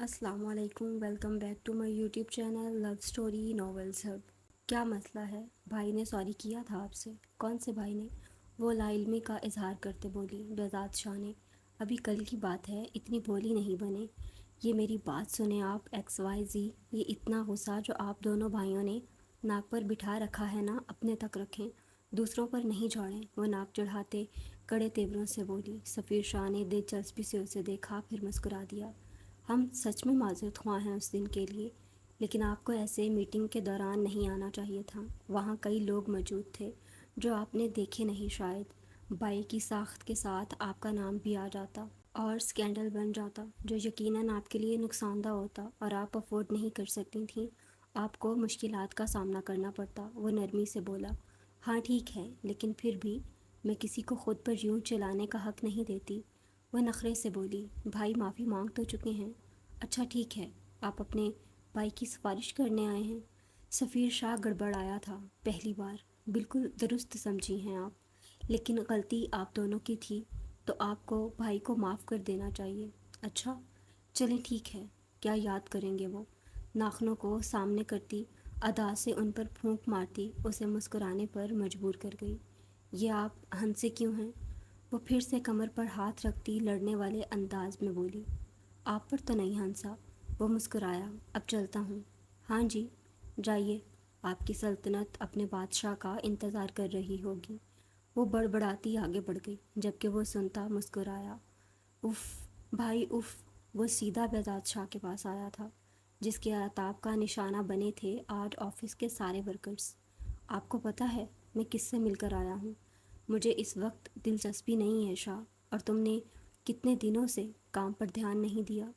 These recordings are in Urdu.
السلام علیکم، welcome back to my YouTube channel love story novels hub. کیا مسئلہ ہے؟ بھائی نے سوری کیا تھا آپ سے؟ کون سے بھائی نے؟ وہ لا علمی کا اظہار کرتے بولی بہزاد شاہ نے۔ ابھی کل کی بات ہے، اتنی بولی نہیں بنے۔ یہ میری بات سنیں آپ ایکس وائی زی، یہ اتنا غصہ جو آپ دونوں بھائیوں نے ناک پر بٹھا رکھا ہے نا، اپنے تک رکھیں، دوسروں پر نہیں جھاڑیں۔ وہ ناک چڑھاتے کڑے تیوروں سے بولی۔ سفیر شاہ نے دلچسپی سے اسے دیکھا، پھر مسکرا دیا۔ ہم سچ میں معذرت خواہ ہیں اس دن کے لیے، لیکن آپ کو ایسے میٹنگ کے دوران نہیں آنا چاہیے تھا۔ وہاں کئی لوگ موجود تھے جو آپ نے دیکھے نہیں شاید۔ بائی کی ساخت کے ساتھ آپ کا نام بھی آ جاتا اور سکینڈل بن جاتا، جو یقیناً آپ کے لیے نقصان دہ ہوتا اور آپ افورڈ نہیں کر سکتی تھیں۔ آپ کو مشکلات کا سامنا کرنا پڑتا۔ وہ نرمی سے بولا۔ ہاں ٹھیک ہے، لیکن پھر بھی میں کسی کو خود پر یوں چلانے کا حق نہیں دیتی۔ وہ نخرے سے بولی۔ بھائی معافی مانگ تو چکے ہیں۔ اچھا ٹھیک ہے، آپ اپنے بھائی کی سفارش کرنے آئے ہیں؟ سفیر شاہ گڑبڑایا تھا۔ پہلی بار، بالکل درست سمجھی ہیں آپ، لیکن غلطی آپ دونوں کی تھی، تو آپ کو بھائی کو معاف کر دینا چاہیے۔ اچھا چلیں ٹھیک ہے، کیا یاد کریں گے؟ وہ ناخنوں کو سامنے کرتی ادا سے ان پر پھونک مارتی اسے مسکرانے پر مجبور کر گئی۔ یہ آپ ہنسے کیوں ہیں؟ وہ پھر سے کمر پر ہاتھ رکھتی لڑنے والے انداز میں بولی۔ آپ پر تو نہیں ہنسا۔ وہ مسکرایا۔ اب چلتا ہوں۔ ہاں جی جائیے، آپ کی سلطنت اپنے بادشاہ کا انتظار کر رہی ہوگی۔ وہ بڑبڑاتی آگے بڑھ گئی، جبکہ وہ سنتا مسکرایا۔ اف بھائی اف۔ وہ سیدھا بہزاد شاہ کے پاس آیا تھا، جس کے عتاب کا نشانہ بنے تھے آج آفس کے سارے ورکرز۔ آپ کو پتہ ہے میں کس سے مل کر آیا ہوں؟ مجھے اس وقت دلچسپی نہیں ہے شاہ، اور تم نے کتنے دنوں سے کام پر دھیان نہیں دیا۔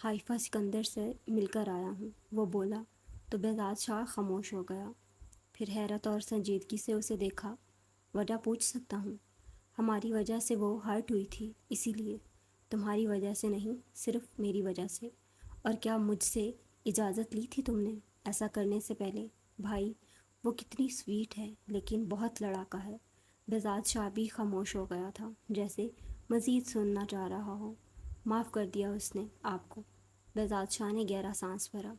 حائفہ سکندر سے مل کر آیا ہوں، وہ بولا تو بہزاد شاہ خاموش ہو گیا۔ پھر حیرت اور سنجیدگی سے اسے دیکھا۔ وجہ پوچھ سکتا ہوں؟ ہماری وجہ سے وہ ہرٹ ہوئی تھی، اسی لیے۔ تمہاری وجہ سے نہیں، صرف میری وجہ سے۔ اور کیا مجھ سے اجازت لی تھی تم نے ایسا کرنے سے پہلے؟ بھائی وہ کتنی سویٹ ہے، لیکن بہت لڑاکا ہے۔ بہزاد شاہ بھی خاموش ہو گیا تھا، جیسے مزید سننا چاہ رہا ہو۔ معاف کر دیا اس نے آپ کو؟ بہزاد شاہ نے گہرا سانس بھرا۔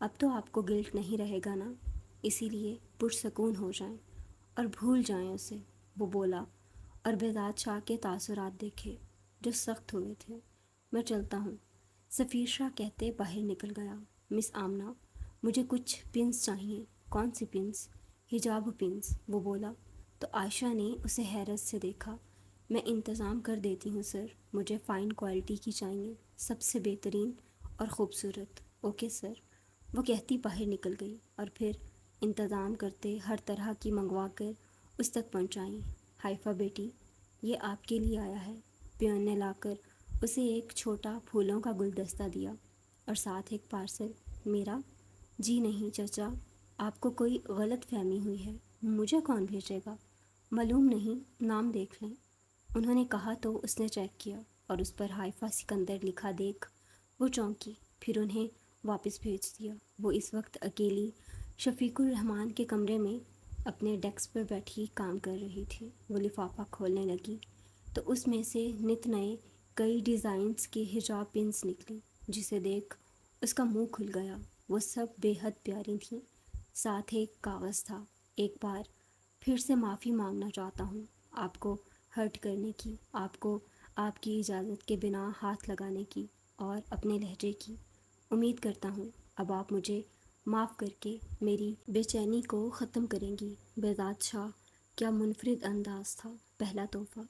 اب تو آپ کو گلٹ نہیں رہے گا نا، اسی لیے پرسکون ہو جائیں اور بھول جائیں اسے، وہ بولا، اور بہزاد شاہ کے تاثرات دیکھے جو سخت ہوئے تھے۔ میں چلتا ہوں، سفیر شاہ کہتے باہر نکل گیا۔ مس آمنہ، مجھے کچھ پنس چاہیے۔ کون سی پنس؟ حجاب پنس، وہ بولا۔ تو عائشہ نے اسے حیرت سے دیکھا۔ میں انتظام کر دیتی ہوں سر، مجھے فائن کوالٹی کی چاہیے، سب سے بہترین اور خوبصورت۔ اوکے سر، وہ کہتی باہر نکل گئی، اور پھر انتظام کرتے ہر طرح کی منگوا کر اس تک پہنچائیں۔ حائفہ بیٹی، یہ آپ کے لیے آیا ہے۔ پیون نے لا کر اسے ایک چھوٹا پھولوں کا گلدستہ دیا، اور ساتھ ایک پارسل۔ میرا؟ جی نہیں چچا، آپ کو کوئی غلط فہمی ہوئی ہے۔ مجھے کون بھیجے گا؟ معلوم نہیں، نام دیکھ لیں۔ انہوں نے کہا تو اس نے چیک کیا، اور اس پر حائفہ سکندر لکھا دیکھ وہ چونکی، پھر انہیں واپس بھیج دیا۔ وہ اس وقت اکیلی شفیق الرحمن کے کمرے میں اپنے ڈیسک پر بیٹھی کام کر رہی تھی۔ وہ لفافہ کھولنے لگی تو اس میں سے نت نئے کئی ڈیزائنز کے حجاب پنس نکلی، جسے دیکھ اس کا منہ کھل گیا۔ وہ سب بے حد پیاری تھیں۔ ساتھ ایک کاغذ تھا۔ ایک بار پھر سے معافی مانگنا چاہتا ہوں آپ کو ہرٹ کرنے کی، آپ کو آپ کی اجازت کے بنا ہاتھ لگانے کی، اور اپنے لہجے کی۔ امید کرتا ہوں اب آپ مجھے معاف کر کے میری بے چینی کو ختم کریں گی۔ بہزاد شاہ، کیا منفرد انداز تھا۔ پہلا تحفہ۔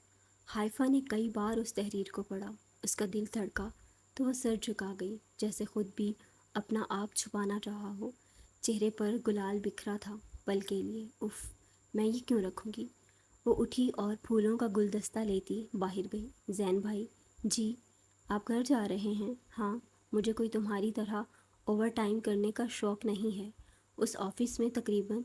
حائفہ نے کئی بار اس تحریر کو پڑھا۔ اس کا دل دھڑکا تو وہ سر جھکا گئی، جیسے خود بھی اپنا آپ چھپانا چاہا ہو۔ چہرے پر گلال بکھرا تھا۔ پل کے لیے اف، میں یہ کیوں رکھوں گی؟ وہ اٹھی اور پھولوں کا گلدستہ لیتی باہر گئی۔ زین بھائی، جی آپ گھر جا رہے ہیں؟ ہاں، مجھے کوئی تمہاری طرح اوور ٹائم کرنے کا شوق نہیں ہے۔ اس آفس میں تقریباً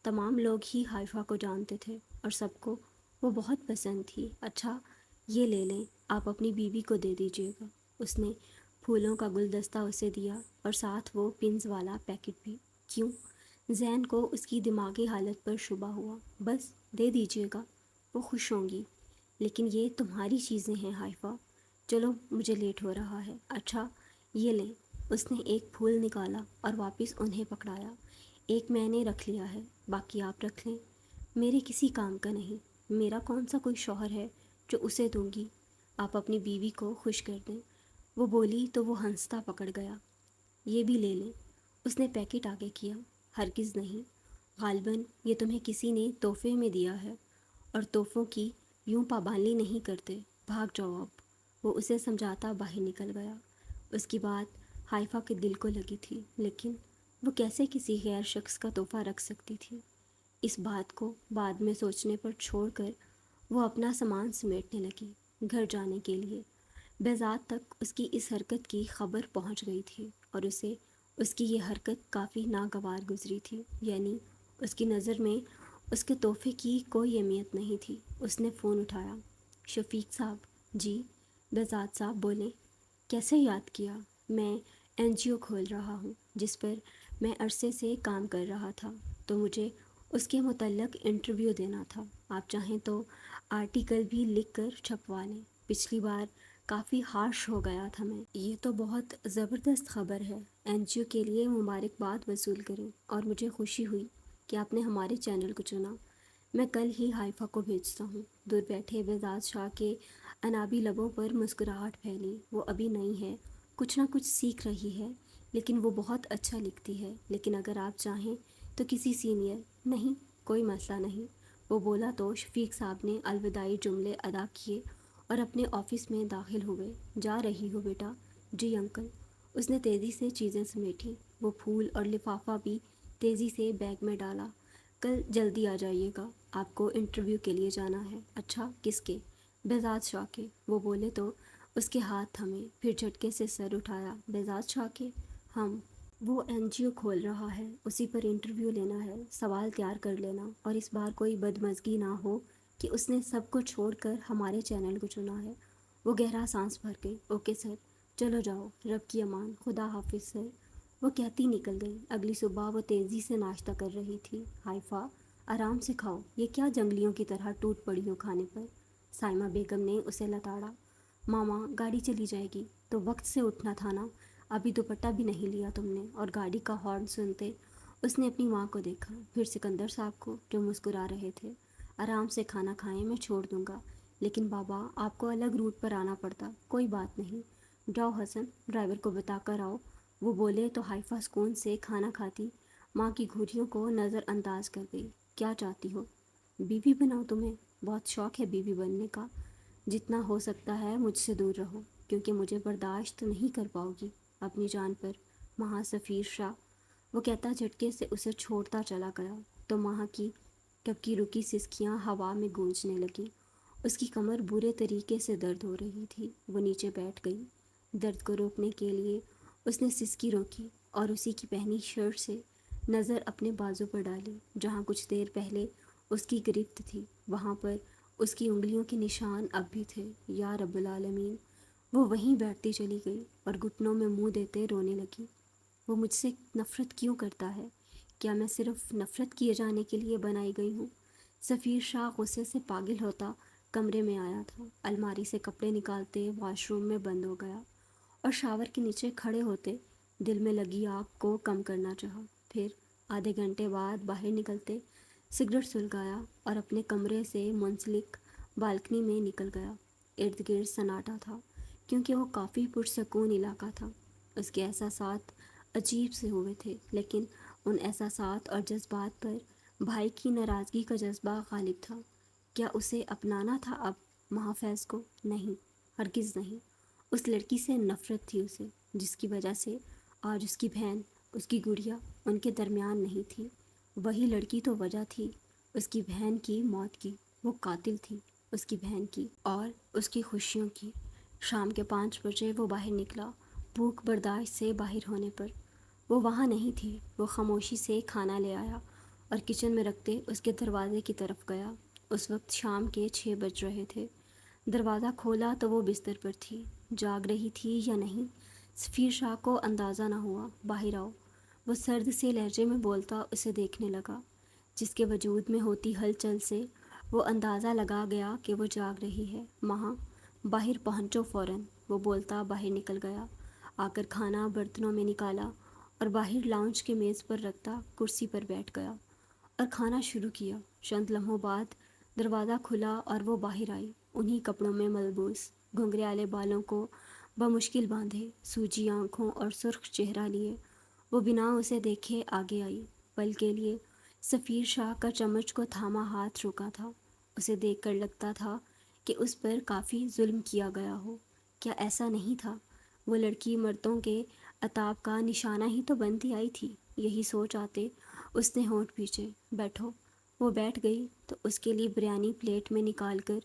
تمام لوگ ہی حائفہ کو جانتے تھے، اور سب کو وہ بہت پسند تھی۔ اچھا یہ لے لیں، آپ اپنی بیوی کو دے دیجیے گا۔ اس نے پھولوں کا گلدستہ اسے دیا، اور ساتھ وہ پنز والا پیکٹ بھی۔ کیوں؟ زین کو اس کی دماغی حالت پر شبہ ہوا۔ بس دے دیجیے گا، وہ خوش ہوں گی۔ لیکن یہ تمہاری چیزیں ہیں حائفہ۔ چلو مجھے لیٹ ہو رہا ہے۔ اچھا یہ لیں۔ اس نے ایک پھول نکالا اور واپس انہیں پکڑایا۔ ایک میں نے رکھ لیا ہے، باقی آپ رکھ لیں، میرے کسی کام کا نہیں۔ میرا کون سا کوئی شوہر ہے جو اسے دوں گی، آپ اپنی بیوی کو خوش کر دیں۔ وہ بولی تو وہ ہنستا پکڑ گیا۔ یہ بھی لے لیں، اس نے پیکٹ آگے کیا۔ ہرگز نہیں، غالباً یہ تمہیں کسی نے تحفے میں دیا ہے، اور تحفوں کی یوں پابندی نہیں کرتے، بھاگ جاؤ اب۔ وہ اسے سمجھاتا باہر نکل گیا۔ اس کی بات حائفہ کے دل کو لگی تھی، لیکن وہ کیسے کسی غیر شخص کا تحفہ رکھ سکتی تھی؟ اس بات کو بعد میں سوچنے پر چھوڑ کر وہ اپنا سامان سمیٹنے لگی گھر جانے کے لیے۔ بہزاد تک اس کی اس حرکت کی خبر پہنچ گئی تھی، اور اسے اس کی یہ حرکت کافی ناگوار گزری تھی، یعنی اس کی نظر میں اس کے تحفے کی کوئی اہمیت نہیں تھی۔ اس نے فون اٹھایا۔ شفیق صاحب؟ جی؟ بہزاد صاحب بولیں۔ کیسے یاد کیا؟ میں NGO کھول رہا ہوں جس پر میں عرصے سے کام کر رہا تھا، تو مجھے اس کے متعلق انٹرویو دینا تھا۔ آپ چاہیں تو آرٹیکل بھی لکھ کر چھپوا لیں۔ پچھلی بار کافی ہارش ہو گیا تھا میں۔ یہ تو بہت زبردست خبر ہے۔ NGO کے لیے مبارکباد وصول کریں، اور مجھے خوشی ہوئی کہ آپ نے ہمارے چینل کو چنا۔ میں کل ہی حائفہ کو بھیجتا ہوں۔ دور بیٹھے بہزاد شاہ کے انابی لبوں پر مسکراہٹ پھیلی۔ وہ ابھی نئی ہے، کچھ نہ کچھ سیکھ رہی ہے، لیکن وہ بہت اچھا لکھتی ہے۔ لیکن اگر آپ چاہیں تو کسی سینئر… نہیں، کوئی مسئلہ نہیں، وہ بولا تو شفیق صاحب نے الوداعی جملے ادا کیے اور اپنے آفس میں داخل ہوئے۔ جا رہی ہو بیٹا؟ جی انکل۔ اس نے تیزی سے چیزیں سمیٹیں۔ وہ پھول اور لفافہ بھی تیزی سے بیگ میں ڈالا۔ کل جلدی آ جائیے گا، آپ کو انٹرویو کے لیے جانا ہے۔ اچھا، کس کے؟ بہزاد شاہ کے۔ وہ بولے تو اس کے ہاتھ تھمے، پھر جھٹکے سے سر اٹھایا۔ بہزاد شاہ کے؟ وہ NGO کھول رہا ہے، اسی پر انٹرویو لینا ہے۔ سوال تیار کر لینا، اور اس بار کوئی بدمزگی نہ ہو کہ اس نے سب کو چھوڑ کر ہمارے چینل کو چنا ہے۔ وہ گہرا سانس بھر گئی۔ اوکے سر، چلو جاؤ، رب کی امان، خدا حافظ سر۔ وہ کہتی نکل گئی۔ اگلی صبح وہ تیزی سے ناشتہ کر رہی تھی۔ حائفہ، آرام سے کھاؤ، یہ کیا جنگلیوں کی طرح ٹوٹ پڑی ہو کھانے پر؟ سائمہ بیگم نے اسے لتاڑا۔ ماما، گاڑی چلی جائے گی تو وقت سے اٹھنا تھا نا، ابھی دوپٹہ بھی نہیں لیا تم نے۔ اور گاڑی کا ہارن سنتے اس نے اپنی ماں کو دیکھا، پھر سکندر صاحب کو جو مسکرا رہے تھے۔ آرام سے کھانا کھائیں، میں چھوڑ دوں گا۔ لیکن بابا، آپ کو الگ روٹ پر آنا پڑتا۔ کوئی بات نہیں، جاؤ حسن، ڈرائیور کو بتا کر آؤ۔ وہ بولے تو حائفہ سکون سے کھانا کھاتی ماں کی گھوریوں کو نظر انداز کر گئی۔ کیا چاہتی ہو؟ بیوی بناؤ تمہیں؟ بہت شوق ہے بیوی بننے کا؟ جتنا ہو سکتا ہے مجھ سے دور رہو، کیونکہ مجھے برداشت نہیں کر پاؤ گی اپنی جان پر، مہا سفیر شاہ۔ وہ کہتا جھٹکے سے اسے چھوڑتا چلا گیا تو مہا کی کب کی رکی سسکیاں ہوا میں گونجنے لگیں۔ اس کی کمر برے طریقے سے درد ہو رہی تھی۔ وہ نیچے بیٹھ گئی۔ درد کو روکنے کے لیے اس نے سسکی روکی اور اسی کی پہنی شرٹ سے نظر اپنے بازو پر ڈالی، جہاں کچھ دیر پہلے اس کی گرفت تھی، وہاں پر اس کی انگلیوں کے نشان اب بھی تھے۔ یا رب العالمین! وہ وہیں بیٹھتی چلی گئی اور گھٹنوں میں منہ دیتے رونے لگی۔ وہ مجھ سے نفرت کیوں کرتا ہے؟ کیا میں صرف نفرت کیے جانے کے لیے بنائی گئی ہوں؟ سفیر شاہ غصے سے پاگل ہوتا کمرے میں آیا تھا، الماری سے کپڑے نکالتے واش روم میں بند ہو گیا، اور شاور کے نیچے کھڑے ہوتے دل میں لگی آگ کو کم کرنا چاہا۔ پھر آدھے گھنٹے بعد باہر نکلتے سگریٹ سلگایا اور اپنے کمرے سے منسلک بالکنی میں نکل گیا۔ ارد گرد سناٹا تھا، کیونکہ وہ کافی پرسکون علاقہ تھا۔ اس کے احساسات عجیب سے ہوئے تھے، لیکن ان احساسات اور جذبات پر بھائی کی ناراضگی کا جذبہ غالب تھا۔ کیا اسے اپنانا تھا اب محافظ کو؟ نہیں، ہرگز نہیں۔ اس لڑکی سے نفرت تھی اسے، جس کی وجہ سے آج اس کی بہن، اس کی گڑیا ان کے درمیان نہیں تھی۔ وہی لڑکی تو وجہ تھی اس کی بہن کی موت کی۔ وہ قاتل تھی اس کی بہن کی اور اس کی خوشیوں کی۔ شام کے 5 بجے وہ باہر نکلا، بھوک برداشت سے باہر ہونے پر۔ وہ وہاں نہیں تھی۔ وہ خاموشی سے کھانا لے آیا اور کچن میں رکھتے اس کے دروازے کی طرف گیا۔ اس وقت شام کے 6 بج رہے تھے۔ دروازہ کھولا تو وہ بستر پر تھی۔ جاگ رہی تھی یا نہیں، سفیر شاہ کو اندازہ نہ ہوا۔ باہر آؤ، وہ سرد سے لہجے میں بولتا اسے دیکھنے لگا، جس کے وجود میں ہوتی ہلچل سے وہ اندازہ لگا گیا کہ وہ جاگ رہی ہے۔ مہا، باہر پہنچو فوراً، وہ بولتا باہر نکل گیا۔ کر کھانا برتنوں میں نکالا اور باہر لاؤنج کے میز پر رکھتا کرسی پر بیٹھ گیا اور کھانا شروع کیا۔ چند لمحوں بعد دروازہ کھلا اور وہ باہر آئی، انہی کپڑوں میں ملبوس، گھنگریالے بالوں کو بمشکل باندھے، سوجی آنکھوں اور سرخ چہرہ لیے۔ وہ بنا اسے دیکھے آگے آئی۔ پل کے لیے سفیر شاہ کا چمچ کو تھاما ہاتھ رکا تھا۔ اسے دیکھ کر لگتا تھا کہ اس پر کافی ظلم کیا گیا ہو۔ کیا ایسا نہیں تھا؟ وہ لڑکی مردوں کے عتاب کا نشانہ ہی تو بنتی آئی تھی۔ یہی سوچ آتے اس نے ہونٹ پیچھے بیٹھو۔ وہ بیٹھ گئی تو اس کے لیے بریانی پلیٹ میں نکال کر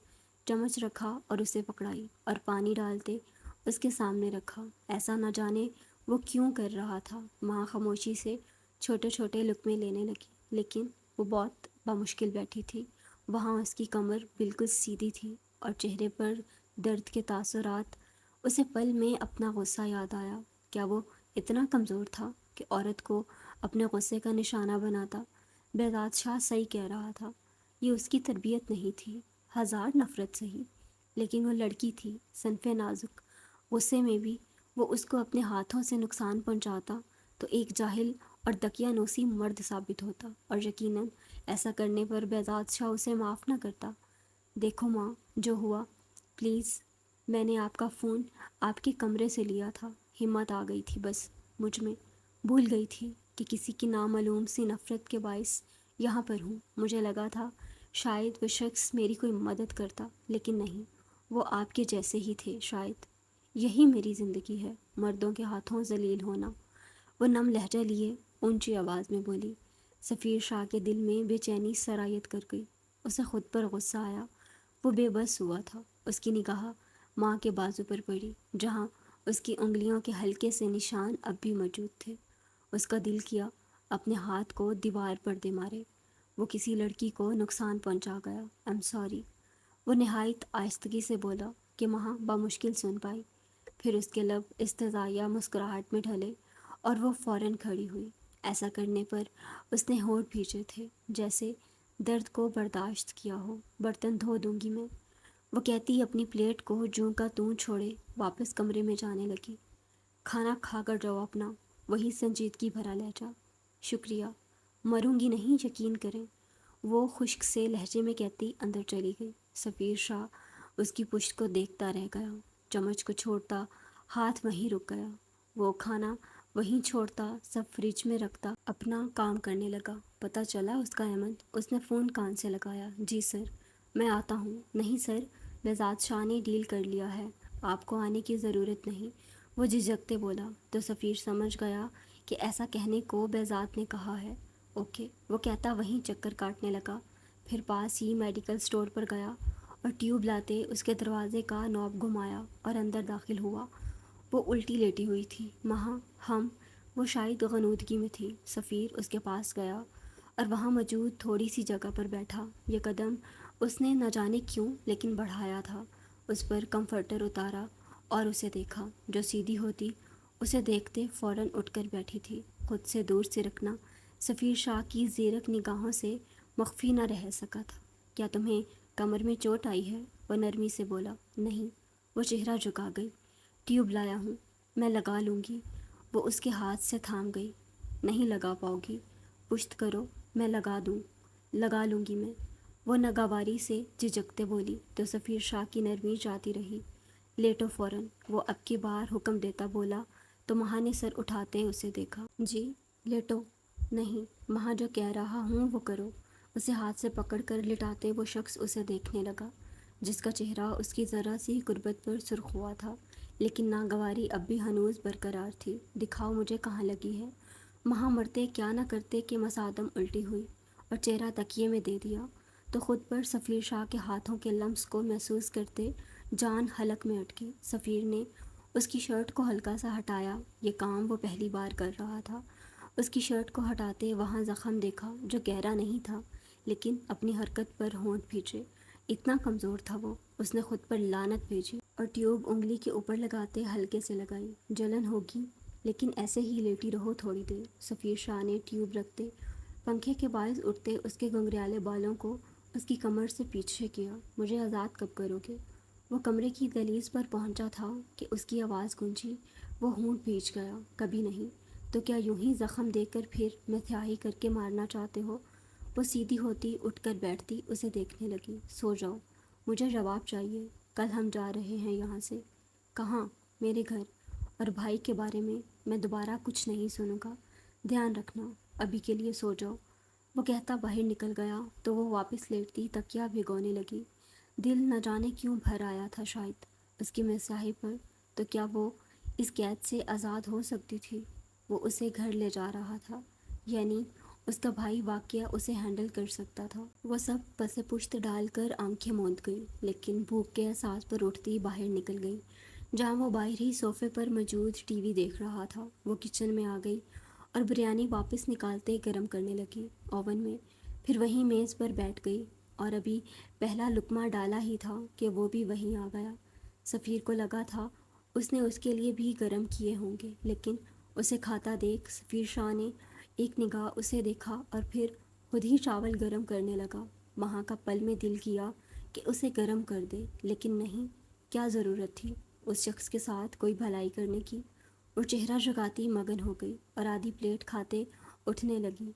چمچ رکھا اور اسے پکڑائی اور پانی ڈالتے اس کے سامنے رکھا۔ ایسا نہ جانے وہ کیوں کر رہا تھا۔ ماں خاموشی سے چھوٹے چھوٹے لقمے لینے لگی، لیکن وہ بہت بمشکل بیٹھی تھی۔ وہاں اس کی کمر بالکل سیدھی تھی اور چہرے پر درد کے تاثرات۔ اسے پل میں اپنا غصہ یاد آیا۔ کیا وہ اتنا کمزور تھا کہ عورت کو اپنے غصے کا نشانہ بناتا؟ بیضات شاہ صحیح کہہ رہا تھا، یہ اس کی تربیت نہیں تھی۔ ہزار نفرت سہی، لیکن وہ لڑکی تھی، صنف نازک۔ غصے میں بھی وہ اس کو اپنے ہاتھوں سے نقصان پہنچاتا تو ایک جاہل اور دقیانوسی مرد ثابت ہوتا، اور یقیناً ایسا کرنے پر بیضات شاہ اسے معاف نہ کرتا۔ دیکھو ماں، جو ہوا، پلیز۔ میں نے آپ کا فون آپ کے کمرے سے لیا تھا، ہمت آ گئی تھی بس مجھ میں، بھول گئی تھی کہ کسی کی نامعلوم سی نفرت کے باعث یہاں پر ہوں۔ مجھے لگا تھا شاید وہ شخص میری کوئی مدد کرتا، لیکن نہیں، وہ آپ کے جیسے ہی تھے شاید۔ یہی میری زندگی ہے، مردوں کے ہاتھوں ذلیل ہونا۔ وہ نم لہجہ لیے اونچی آواز میں بولی۔ سفیر شاہ کے دل میں بے چینی سرایت کر گئی۔ اسے خود پر غصہ آیا۔ وہ بے بس ہوا تھا۔ اس کی نگاہ ماں کے بازو پر پڑی، جہاں اس کی انگلیوں کے ہلکے سے نشان اب بھی موجود تھے۔ اس کا دل کیا اپنے ہاتھ کو دیوار پر دے مارے۔ وہ کسی لڑکی کو نقصان پہنچا گیا۔ I'm sorry. وہ نہایت آہستگی سے بولا کہ ماں بمشکل سن پائی۔ پھر اس کے لب استضاعیہ مسکراہٹ میں ڈھلے اور وہ فوراً کھڑی ہوئی۔ ایسا کرنے پر اس نے ہونٹ بھینچے تھے جیسے درد کو برداشت کیا ہو۔ برتن دھو دوں گی میں، وہ کہتی اپنی پلیٹ کو جوں کا توں چھوڑے واپس کمرے میں جانے لگی۔ کھانا کھا کر جاؤ اپنا، وہی سنجیدگی بھرا لہجہ۔ شکریہ، مروں گی نہیں، یقین کریں، وہ خشک سے لہجے میں کہتی اندر چلی گئی۔ سفیر شاہ اس کی پشت کو دیکھتا رہ گیا۔ چمچ کو چھوڑتا ہاتھ وہیں رک گیا۔ وہ کھانا وہیں چھوڑتا، سب فریج میں رکھتا، اپنا کام کرنے لگا۔ پتہ چلا اس کا احمد؟ اس نے فون کان سے لگایا۔ جی سر، میں آتا ہوں۔ نہیں سر، بیضات شاہ نے ڈیل کر لیا ہے، آپ کو آنے کی ضرورت نہیں، وہ جھجکتے بولا۔ تو سفیر سمجھ گیا کہ ایسا کہنے کو بیضات نے کہا ہے۔ اوکے، وہ کہتا وہیں چکر کاٹنے لگا۔ پھر پاس ہی میڈیکل سٹور پر گیا اور ٹیوب لاتے اس کے دروازے کا نوب گھمایا اور اندر داخل ہوا۔ وہ الٹی لیٹی ہوئی تھی۔ ماں، ہم، وہ شاید غنودگی میں تھی۔ سفیر اس کے پاس گیا اور وہاں موجود تھوڑی سی جگہ پر بیٹھا۔ یہ قدم اس نے نہ جانے کیوں لیکن بڑھایا تھا۔ اس پر کمفرٹر اتارا اور اسے دیکھا، جو سیدھی ہوتی اسے دیکھتے فوراً اٹھ کر بیٹھی تھی۔ خود سے دور سے رکھنا سفیر شاہ کی زیرک نگاہوں سے مخفی نہ رہ سکا تھا۔ کیا تمہیں کمر میں چوٹ آئی ہے؟ وہ نرمی سے بولا۔ نہیں، وہ چہرہ جھکا گئی۔ ٹیوب لایا ہوں، میں لگا لوں گی۔ وہ اس کے ہاتھ سے تھام گئی۔ نہیں لگا پاؤ گی، پشت کرو، میں لگا لوں گی میں، وہ ناگواری سے جھجکتے بولی۔ تو سفیر شاہ کی نرمی جاتی رہی۔ لیٹو فوراً، وہ اب کی بار حکم دیتا بولا تو ماں نے سر اٹھاتے اسے دیکھا۔ جی، لیٹو۔ نہیں، ماں جو کہہ رہا ہوں وہ کرو۔ اسے ہاتھ سے پکڑ کر لٹاتے وہ شخص اسے دیکھنے لگا، جس کا چہرہ اس کی ذرا سی قربت پر سرخ ہوا تھا، لیکن ناگواری اب بھی ہنوز برقرار تھی۔ دکھاؤ مجھے کہاں لگی ہے۔ ماں مرتے کیا نہ کرتے کہ مصادم الٹی ہوئی اور چہرہ تکیے میں دے دیا تو خود پر سفیر شاہ کے ہاتھوں کے لمس کو محسوس کرتے جان حلق میں اٹکی۔ سفیر نے اس کی شرٹ کو ہلکا سا ہٹایا۔ یہ کام وہ پہلی بار کر رہا تھا۔ اس کی شرٹ کو ہٹاتے وہاں زخم دیکھا جو گہرا نہیں تھا، لیکن اپنی حرکت پر ہونٹ بھینچے اتنا کمزور تھا وہ۔ اس نے خود پر لعنت بھیجی اور ٹیوب انگلی کے اوپر لگاتے ہلکے سے لگائی۔ جلن ہوگی، لیکن ایسے ہی لیٹی رہو تھوڑی دیر۔ سفیر شاہ نے ٹیوب رکھتے پنکھے کے باعث اٹھتے اس کے گھنگریالے بالوں کو اس کی کمر سے پیچھے کیا۔ مجھے آزاد کب کرو گے؟ وہ کمرے کی دہلیز پر پہنچا تھا کہ اس کی آواز گونجی۔ وہ ہونٹ بھیج گیا۔ کبھی نہیں تو کیا یوں ہی زخم دے کر پھر میں سیاہی کر کے مارنا چاہتے ہو؟ وہ سیدھی ہوتی، اٹھ کر بیٹھتی، اسے دیکھنے لگی۔ سو جاؤ، مجھے جواب چاہیے۔ کل ہم جا رہے ہیں یہاں سے۔ کہاں؟ میرے گھر۔ اور بھائی کے بارے میں دوبارہ کچھ نہیں سنوں گا۔ دھیان رکھنا، ابھی کے لیے سو جاؤ۔ وہ کہتا باہر نکل گیا تو وہ واپس لیٹتی تکیا بھگونے لگی۔ دل نہ جانے کیوں بھر آیا تھا شاید اس کی مسیحی پر۔ تو کیا وہ اس قید سے آزاد ہو سکتی تھی؟ وہ اسے گھر لے جا رہا تھا، یعنی اس کا بھائی واقعہ اسے ہینڈل کر سکتا تھا۔ وہ سب پس پشت ڈال کر آنکھیں موند گئی، لیکن بھوک کے احساس پر اٹھتی باہر نکل گئی۔ جہاں وہ باہر ہی صوفے پر موجود ٹی وی دیکھ رہا تھا، وہ کچن میں آ گئی اور بریانی واپس نکالتے گرم کرنے لگی اوون میں، پھر وہیں میز پر بیٹھ گئی اور ابھی پہلا لقمہ ڈالا ہی تھا کہ وہ بھی وہیں آ گیا۔ سفیر کو لگا تھا اس نے اس کے لیے بھی گرم کیے ہوں گے، لیکن اسے کھاتا دیکھ سفیر شاہ نے ایک نگاہ اسے دیکھا اور پھر خود ہی چاول گرم کرنے لگا۔ وہاں کا پل میں دل کیا کہ اسے گرم کر دے، لیکن نہیں، کیا ضرورت تھی اس شخص کے ساتھ کوئی بھلائی کرنے کی؟ وہ چہرہ جگاتی مگن ہو گئی اور آدھی پلیٹ کھاتے اٹھنے لگی۔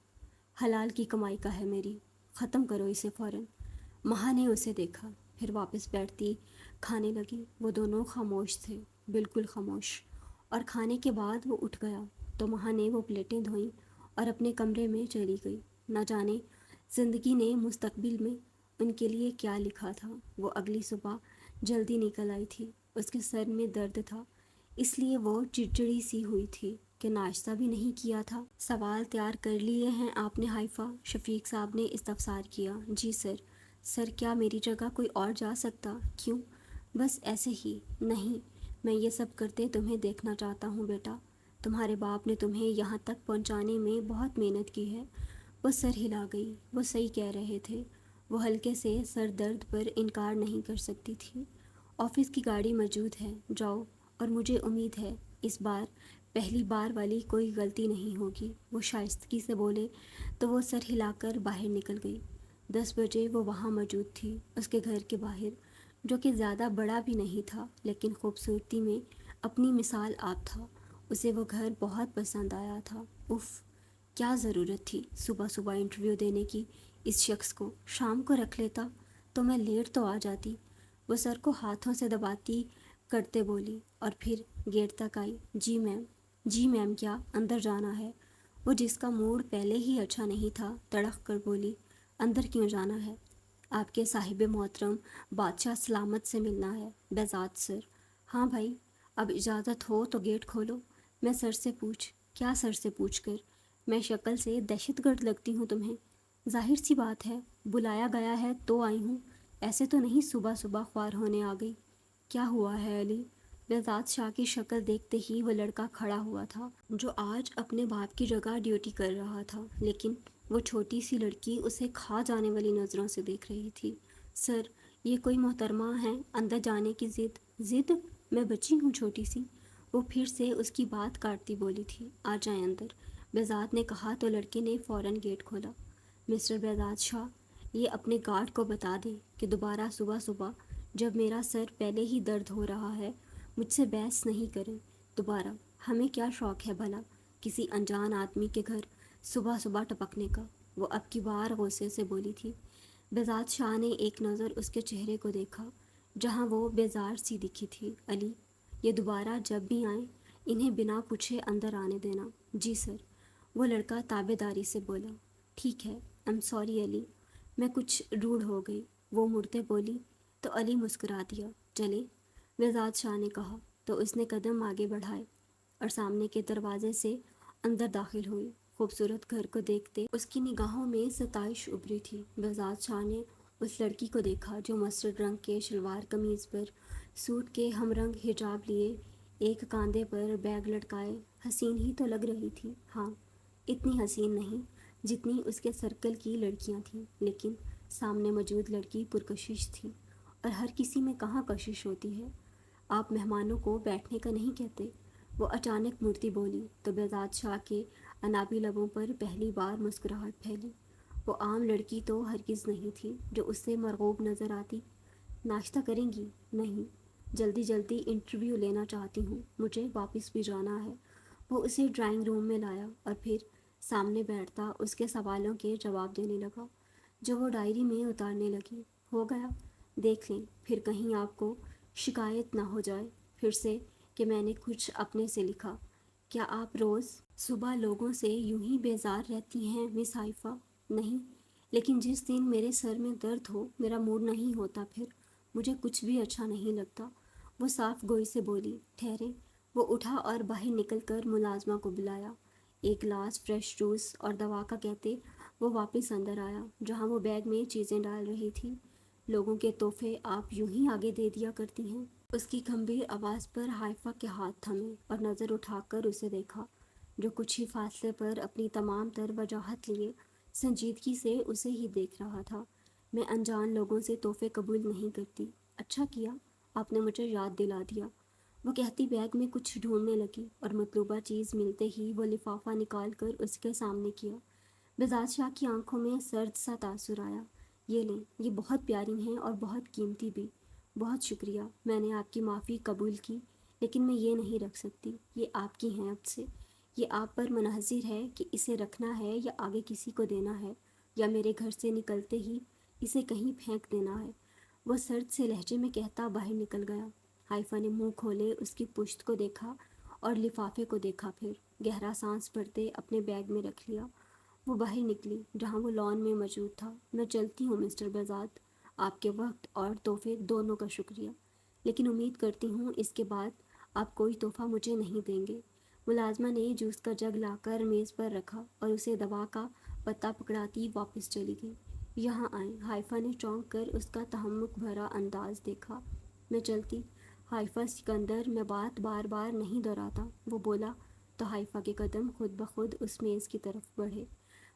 حلال کی کمائی کا ہے میری، ختم کرو اسے فوراً۔ مہا نے اسے دیکھا، پھر واپس بیٹھتی کھانے لگی۔ وہ دونوں خاموش تھے، بالکل خاموش۔ اور کھانے کے بعد وہ اٹھ گیا تو مہا نے وہ پلیٹیں دھوئیں اور اپنے کمرے میں چلی گئی۔ نہ جانے زندگی نے مستقبل میں ان کے لیے کیا لکھا تھا۔ وہ اگلی صبح جلدی نکل آئی تھی۔ اس کے سر میں درد تھا، اس لیے وہ چڑچڑی سی ہوئی تھی کہ ناشتہ بھی نہیں کیا تھا۔ سوال تیار کر لیے ہیں آپ نے حائفہ؟ شفیق صاحب نے استفسار کیا۔ جی سر۔ سر کیا میری جگہ کوئی اور جا سکتا؟ کیوں؟ بس ایسے ہی۔ نہیں، میں یہ سب کرتے تمہیں دیکھنا چاہتا ہوں بیٹا۔ تمہارے باپ نے تمہیں یہاں تک پہنچانے میں بہت محنت کی ہے۔ وہ سر ہلا گئی۔ وہ صحیح کہہ رہے تھے۔ وہ ہلکے سے سر درد پر انکار نہیں کر سکتی تھی۔ آفس کی گاڑی موجود ہے، جاؤ، اور مجھے امید ہے اس بار پہلی بار والی کوئی غلطی نہیں ہوگی۔ وہ شائستگی سے بولے تو وہ سر ہلا کر باہر نکل گئی۔ 10 بجے وہ وہاں موجود تھی، اس کے گھر کے باہر، جو کہ زیادہ بڑا بھی نہیں تھا لیکن خوبصورتی میں اپنی مثال آپ تھا۔ اسے وہ گھر بہت پسند آیا تھا۔ اف، کیا ضرورت تھی صبح صبح انٹرویو دینے کی اس شخص کو؟ شام کو رکھ لیتا تو میں لیٹ تو آ جاتی۔ وہ سر کو ہاتھوں سے دباتی کرتے بولی اور پھر گیٹ تک آئی۔ جی میم۔ جی میم کیا؟ اندر جانا ہے۔ وہ جس کا موڈ پہلے ہی اچھا نہیں تھا تڑق کر بولی، اندر کیوں جانا ہے؟ آپ کے صاحب محترم بادشاہ سلامت سے ملنا ہے۔ بہزاد سر۔ ہاں بھائی، اب اجازت ہو تو گیٹ کھولو۔ میں سر سے پوچھ؟ کیا سر سے پوچھ کر؟ میں شکل سے دہشت گرد لگتی ہوں تمہیں؟ ظاہر سی بات ہے، بلایا گیا ہے تو آئی ہوں، ایسے تو نہیں صبح صبح خوار ہونے آ گئی۔ کیا ہوا ہے علی؟ بہزاد شاہ کی شکل دیکھتے ہی وہ لڑکا کھڑا ہوا تھا جو آج اپنے باپ کی جگہ ڈیوٹی کر رہا تھا، لیکن وہ چھوٹی سی لڑکی اسے کھا جانے والی نظروں سے دیکھ رہی تھی۔ سر، یہ کوئی محترمہ ہیں، اندر جانے کی ضد؟ ضد؟ میں بچی ہوں چھوٹی سی؟ وہ پھر سے اس کی بات کاٹتی بولی تھی۔ آ جائیں اندر، بہزاد نے کہا تو لڑکے نے فوراً گیٹ کھولا۔ مسٹر بہزاد شاہ، یہ اپنے گارڈ کو بتا دیں کہ دوبارہ صبح صبح، جب میرا سر پہلے ہی درد ہو رہا ہے، مجھ سے بحث نہیں کریں دوبارہ۔ ہمیں کیا شوق ہے بھلا کسی انجان آدمی کے گھر صبح صبح ٹپکنے کا؟ وہ اب کی بار غصے سے بولی تھی۔ بہزاد شاہ نے ایک نظر اس کے چہرے کو دیکھا جہاں وہ بیزار سی دکھی تھی۔ علی، یہ دوبارہ جب بھی آئیں انہیں بنا پوچھے اندر آنے دینا۔ جی سر، وہ لڑکا تابع داری سے بولا۔ ٹھیک ہے، ایم سوری علی، میں کچھ روڈ ہو گئی، وہ مڑتے بولی تو علی مسکرا دیا۔ چلیں، بہزاد شاہ نے کہا تو اس نے قدم آگے بڑھائے اور سامنے کے دروازے سے اندر داخل ہوئی۔ خوبصورت گھر کو دیکھتے اس کی نگاہوں میں ستائش ابھری تھی۔ بہزاد شاہ نے اس لڑکی کو دیکھا جو مسٹرڈ رنگ کے شلوار قمیض پر سوٹ کے ہم رنگ حجاب لیے، ایک کاندھے پر بیگ لٹکائے، حسین ہی تو لگ رہی تھی۔ ہاں، اتنی حسین نہیں جتنی اس کے سرکل کی لڑکیاں تھیں، لیکن سامنے موجود لڑکی پرکشش تھی، اور ہر کسی میں کہاں کشش ہوتی ہے؟ آپ مہمانوں کو بیٹھنے کا نہیں کہتے؟ وہ اچانک مڑتی بولی تو بہزاد شاہ کے انابی لبوں پر پہلی بار مسکراہٹ پھیلی۔ وہ عام لڑکی تو ہرگز نہیں تھی جو اس سے مرغوب نظر آتی۔ ناشتہ کریں گی؟ نہیں، جلدی جلدی انٹرویو لینا چاہتی ہوں، مجھے واپس بھی جانا ہے۔ وہ اسے ڈرائنگ روم میں لایا اور پھر سامنے بیٹھتا اس کے سوالوں کے جواب دینے لگا جو وہ ڈائری میں اتارنے لگی۔ ہو گیا، دیکھ لیں پھر کہیں آپ کو شکایت نہ ہو جائے پھر سے کہ میں نے کچھ اپنے سے لکھا۔ کیا آپ روز صبح لوگوں سے یوں ہی بیزار رہتی ہیں مس حائفہ؟ نہیں، لیکن جس دن میرے سر میں درد ہو، میرا موڈ نہیں ہوتا، پھر مجھے کچھ بھی اچھا نہیں لگتا۔ وہ صاف گوئی سے بولی۔ ٹھہریں۔ وہ اٹھا اور باہر نکل کر ملازمہ کو بلایا۔ ایک گلاس فریش جوس اور دوا کا کہتے وہ واپس اندر آیا جہاں وہ بیگ میں چیزیں ڈال رہی تھی۔ لوگوں کے تحفے آپ یوں ہی آگے دے دیا کرتی ہیں؟ اس کی گمبھیر آواز پر حائفہ کے ہاتھ تھمے اور نظر اٹھا کر اسے دیکھا جو کچھ ہی فاصلے پر اپنی تمام تر وجاہت لیے سنجیدگی سے اسے ہی دیکھ رہا تھا۔ میں انجان لوگوں سے تحفے قبول نہیں کرتی۔ اچھا کیا آپ نے مجھے یاد دلا دیا، وہ کہتی بیگ میں کچھ ڈھونڈنے لگی اور مطلوبہ چیز ملتے ہی وہ لفافہ نکال کر اس کے سامنے کیا۔ بزاد شاہ کی آنکھوں میں سرد سا تاثر آیا۔ یہ لیں، یہ بہت پیاری ہیں اور بہت قیمتی بھی۔ بہت شکریہ، میں نے آپ کی معافی قبول کی، لیکن میں یہ نہیں رکھ سکتی۔ یہ آپ کی ہیں اب سے۔ یہ آپ پر منحصر ہے کہ اسے رکھنا ہے یا آگے کسی کو دینا ہے، یا میرے گھر سے نکلتے ہی اسے کہیں پھینک دینا ہے، وہ سرد سے لہجے میں کہتا باہر نکل گیا۔ حائفہ نے منہ کھولے اس کی پشت کو دیکھا اور لفافے کو دیکھا، پھر گہرا سانس بھرتے اپنے بیگ میں رکھ لیا۔ وہ باہر نکلی جہاں وہ لان میں موجود تھا۔ میں چلتی ہوں مسٹر بزاد، آپ کے وقت اور تحفے دونوں کا شکریہ، لیکن امید کرتی ہوں اس کے بعد آپ کوئی تحفہ مجھے نہیں دیں گے۔ ملازمہ نے جوس کا جگ لا کر میز پر رکھا اور اسے دوا کا پتا پکڑاتی واپس چلی گئی۔ یہاں آئیں۔ حائفہ نے چونک کر اس کا تہمک بھرا انداز دیکھا۔ میں چلتی؟ حائفہ سکندر، میں بات بار بار نہیں دہراتا، وہ بولا تو حائفہ کے قدم خود بخود اس میز کی طرف بڑھے۔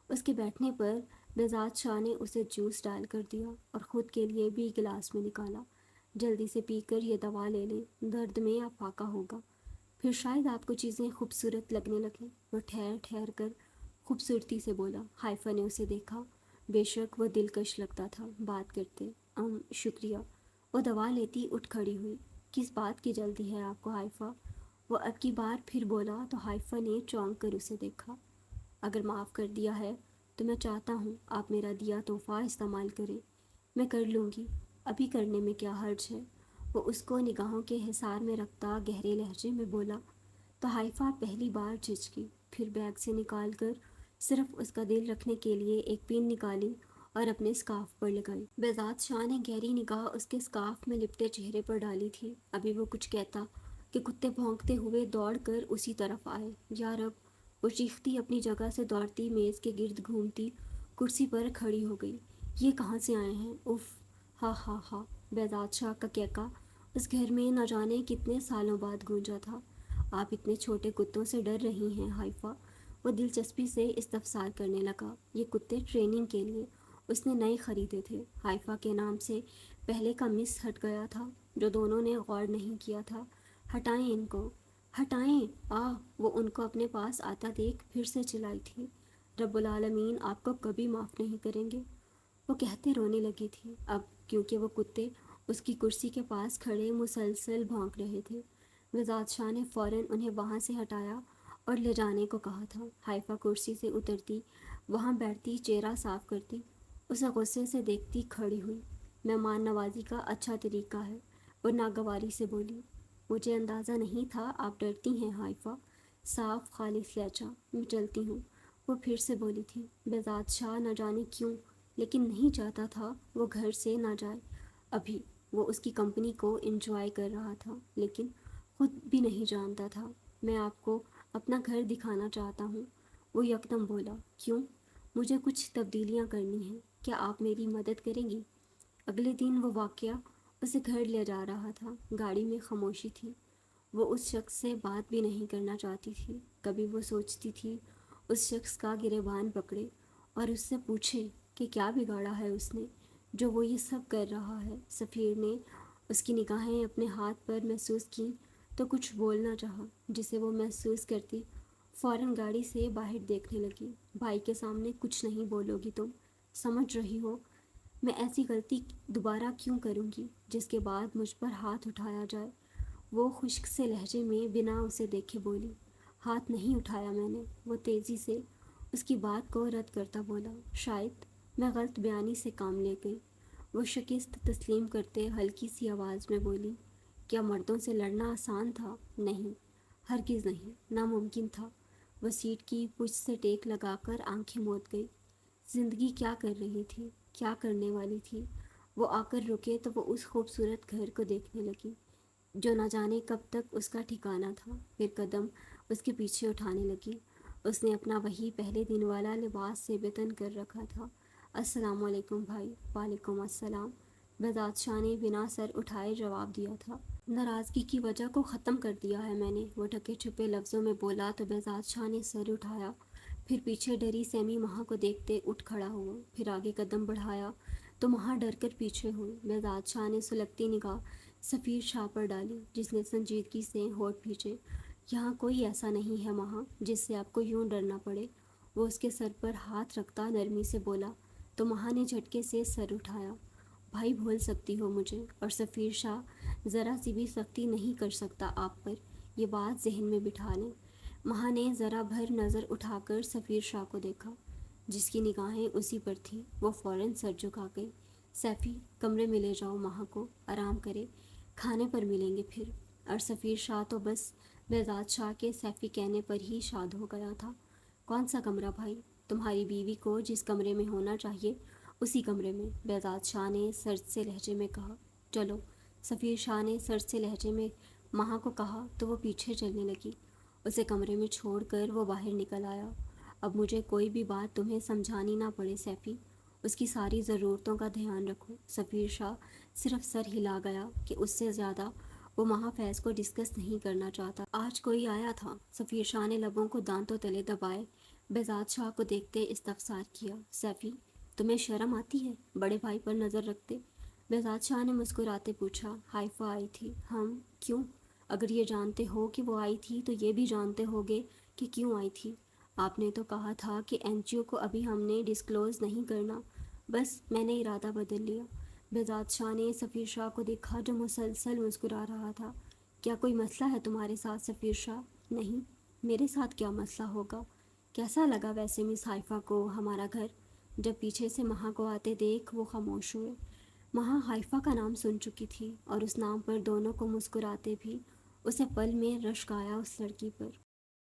اس کے بیٹھنے پر بزاد شاہ نے اسے جوس ڈال کر دیا اور خود کے لیے بھی گلاس میں نکالا۔ جلدی سے پی کر یہ دوا لے لیں، درد میں افاقہ ہوگا، پھر شاید آپ کو چیزیں خوبصورت لگنے لگیں۔ وہ ٹھہر ٹھہر کر خوبصورتی سے بولا۔ حائفہ نے اسے دیکھا، بے شک وہ دلکش لگتا تھا بات کرتے۔ شکریہ۔ وہ دوا لیتی اٹھ کھڑی ہوئی۔ کس بات کی جلدی ہے آپ کو حائفہ؟ وہ اب کی بار پھر بولا تو حائفہ نے چونک کر اسے دیکھا۔ اگر معاف کر دیا ہے تو میں چاہتا ہوں آپ میرا دیا تحفہ استعمال کریں۔ میں کر لوں گی، ابھی کرنے میں کیا حرج ہے؟ وہ اس کو نگاہوں کے حصار میں رکھتا گہرے لہجے میں بولا تو حائفہ پہلی بار جھجکی، پھر بیگ سے نکال کر صرف اس کا دل رکھنے کے لیے ایک پن نکالی اور اپنے اسکارف پر لگائی۔ بزاد شاہ نے گہری نگاہ اس کے اسکارف میں لپٹے چہرے پر ڈالی تھی۔ ابھی وہ کچھ کہتا کہ کتے بھونکتے ہوئے دوڑ کر اسی طرف آئے۔ یا رب! وہ چیختی اپنی جگہ سے دوڑتی میز کے گرد گھومتی کرسی پر کھڑی ہو گئی۔ یہ کہاں سے آئے ہیں؟ اف! ہا ہا ہا! بزاد شاہ کا کیکا اس گھر میں نہ جانے کتنے سالوں بعد گونجا تھا۔ آپ اتنے چھوٹے کتوں سے ڈر رہی ہیں حائفہ؟ وہ دلچسپی سے استفسار کرنے لگا۔ یہ کتے ٹریننگ کے لیے اس نے نئے خریدے تھے۔ حائفہ کے نام سے پہلے کا مس ہٹ گیا تھا جو دونوں نے غور نہیں کیا تھا۔ ہٹائیں ان کو! ہٹائیں! وہ ان کو اپنے پاس آتا دیکھ پھر سے چلائی تھی۔ رب العالمین آپ کو کبھی معاف نہیں کریں گے، وہ کہتے رونے لگی تھی اب، کیونکہ وہ کتے اس کی کرسی کے پاس کھڑے مسلسل بھونک رہے تھے۔ بزاد شاہ نے فوراً انہیں وہاں سے ہٹایا اور لے جانے کو کہا تھا۔ حائفہ کرسی سے اترتی، وہاں بیٹھتی، چہرہ صاف کرتی، اسے غصے سے دیکھتی کھڑی ہوئی۔ مہمان نوازی کا اچھا طریقہ ہے، وہ ناگواری سے بولی۔ مجھے اندازہ نہیں تھا آپ ڈرتی ہیں حائفہ، صاف خالص لہجہ۔ میں چلتی ہوں، وہ پھر سے بولی تھی۔ بزاد شاہ نہ جانے کیوں لیکن نہیں چاہتا تھا وہ گھر سے نہ جائے ابھی۔ وہ اس کی کمپنی کو انجوائے کر رہا تھا لیکن خود بھی نہیں جانتا تھا۔ میں آپ کو اپنا گھر دکھانا چاہتا ہوں، وہ یکدم بولا۔ کیوں؟ مجھے کچھ تبدیلیاں کرنی ہیں، کیا آپ میری مدد کریں گی؟ اگلے دن وہ واقعہ اسے گھر لے جا رہا تھا۔ گاڑی میں خاموشی تھی، وہ اس شخص سے بات بھی نہیں کرنا چاہتی تھی۔ کبھی وہ سوچتی تھی اس شخص کا گریبان پکڑے اور اس سے پوچھے کہ کیا بگاڑا ہے اس نے جو وہ یہ سب کر رہا ہے۔ سفیر نے اس کی نگاہیں اپنے ہاتھ پر محسوس کیں تو کچھ بولنا چاہا جسے وہ محسوس کرتی فوراً گاڑی سے باہر دیکھنے لگی۔ بھائی کے سامنے کچھ نہیں بولو گی تم، سمجھ رہی ہو؟ میں ایسی غلطی دوبارہ کیوں کروں گی جس کے بعد مجھ پر ہاتھ اٹھایا جائے؟ وہ خشک سے لہجے میں بنا اسے دیکھے بولی۔ ہاتھ نہیں اٹھایا میں نے، وہ تیزی سے اس کی بات کو رد کرتا بولا۔ شاید میں غلط بیانی سے کام لے گئی۔ وہ شکست تسلیم کرتے ہلکی سی آواز میں بولی، کیا مردوں سے لڑنا آسان تھا؟ نہیں، ہرگز نہیں، ناممکن تھا۔ وہ سیٹ کی پشت سے ٹیک لگا کر آنکھیں موت گئی۔ زندگی کیا کر رہی تھی، کیا کرنے والی تھی؟ وہ آ کر رکے تو وہ اس خوبصورت گھر کو دیکھنے لگی جو نہ جانے کب تک اس کا ٹھکانہ تھا، پھر قدم اس کے پیچھے اٹھانے لگی۔ اس نے اپنا وہی پہلے دن والا لباس سے بے تن کر رکھا تھا۔ السلام علیکم بھائی۔ وعلیکم السلام، بذات شاہ نے بنا سر اٹھائے جواب دیا تھا۔ ناراضگی کی وجہ کو ختم کر دیا ہے میں نے، وہ ڈھکے چھپے لفظوں میں بولا تو بذات شاہ نے سر اٹھایا، پھر پیچھے ڈری سیمی مہا کو دیکھتے اٹھ کھڑا ہوا، پھر آگے قدم بڑھایا تو مہا ڈر کر پیچھے ہوئی۔ بذات شاہ نے سلگتی نگاہ سفیر شاہ پر ڈالی جس نے سنجیدگی سے ہونٹ بھینچے۔ یہاں کوئی ایسا نہیں ہے مہا جس سے آپ کو یوں ڈرنا پڑے، وہ اس کے سر پر ہاتھ رکھتا نرمی سے بولا تو مہا نے جھٹکے سے سر اٹھایا۔ بھائی بھول سکتی ہو مجھے، اور سفیر شاہ ذرا سی بھی سختی نہیں کر سکتا آپ پر، یہ بات ذہن میں بٹھا لیں۔ مہا نے ذرا بھر نظر اٹھا کر سفیر شاہ کو دیکھا جس کی نگاہیں اسی پر تھیں، وہ فوراً سر جھکا گئی۔ سیفی، کمرے میں لے جاؤ مہا کو، آرام کرے، کھانے پر ملیں گے پھر۔ اور سفیر شاہ تو بس بذات شاہ کے سیفی کہنے پر ہی شاد ہو گیا تھا۔ کون سا کمرہ بھائی؟ تمہاری بیوی کو جس کمرے میں ہونا چاہیے اسی کمرے میں، بذات شاہ نے سرد سے لہجے میں کہا۔ چلو، سفیر شاہ نے سرد سے لہجے میں مہا کو کہا تو وہ پیچھے چلنے لگی۔ اسے کمرے میں چھوڑ کر وہ باہر نکل آیا۔ اب مجھے کوئی بھی بات تمہیں سمجھانی نہ پڑے سیفی، اس کی ساری ضرورتوں کا دھیان رکھو۔ سفیر شاہ صرف سر ہلا گیا کہ اس سے زیادہ وہ مہا فیض کو ڈسکس نہیں کرنا چاہتا۔ آج کوئی آیا تھا؟ سفیر شاہ نے لبوں کو دانتوں تلے دبائے بذات شاہ کو دیکھتے استفسار کیا۔ سیفی، تمہیں شرم آتی ہے بڑے بھائی پر نظر رکھتے؟ بذات شاہ نے مسکراتے پوچھا۔ حائفہ آئی تھی۔ ہم؟ کیوں؟ اگر یہ جانتے ہو کہ وہ آئی تھی تو یہ بھی جانتے ہوگے کہ کیوں آئی تھی۔ آپ نے تو کہا تھا کہ این جی او کو ابھی ہم نے ڈسکلوز نہیں کرنا، بس میں نے ارادہ بدل لیا۔ بذات شاہ نے سفیر شاہ کو دیکھا جو مسلسل مسکرا رہا تھا۔ کیا کوئی مسئلہ ہے تمہارے ساتھ سفیر شاہ؟ نہیں، میرے ساتھ کیا مسئلہ ہوگا؟ کیسا لگا ویسے مس حائفہ کو ہمارا گھر؟ جب پیچھے سے مہا کو آتے دیکھ وہ خاموش ہوئے۔ مہا حائفہ کا نام سن چکی تھی اور اس نام پر دونوں کو مسکراتے بھی اسے پل میں رشک آیا اس لڑکی پر۔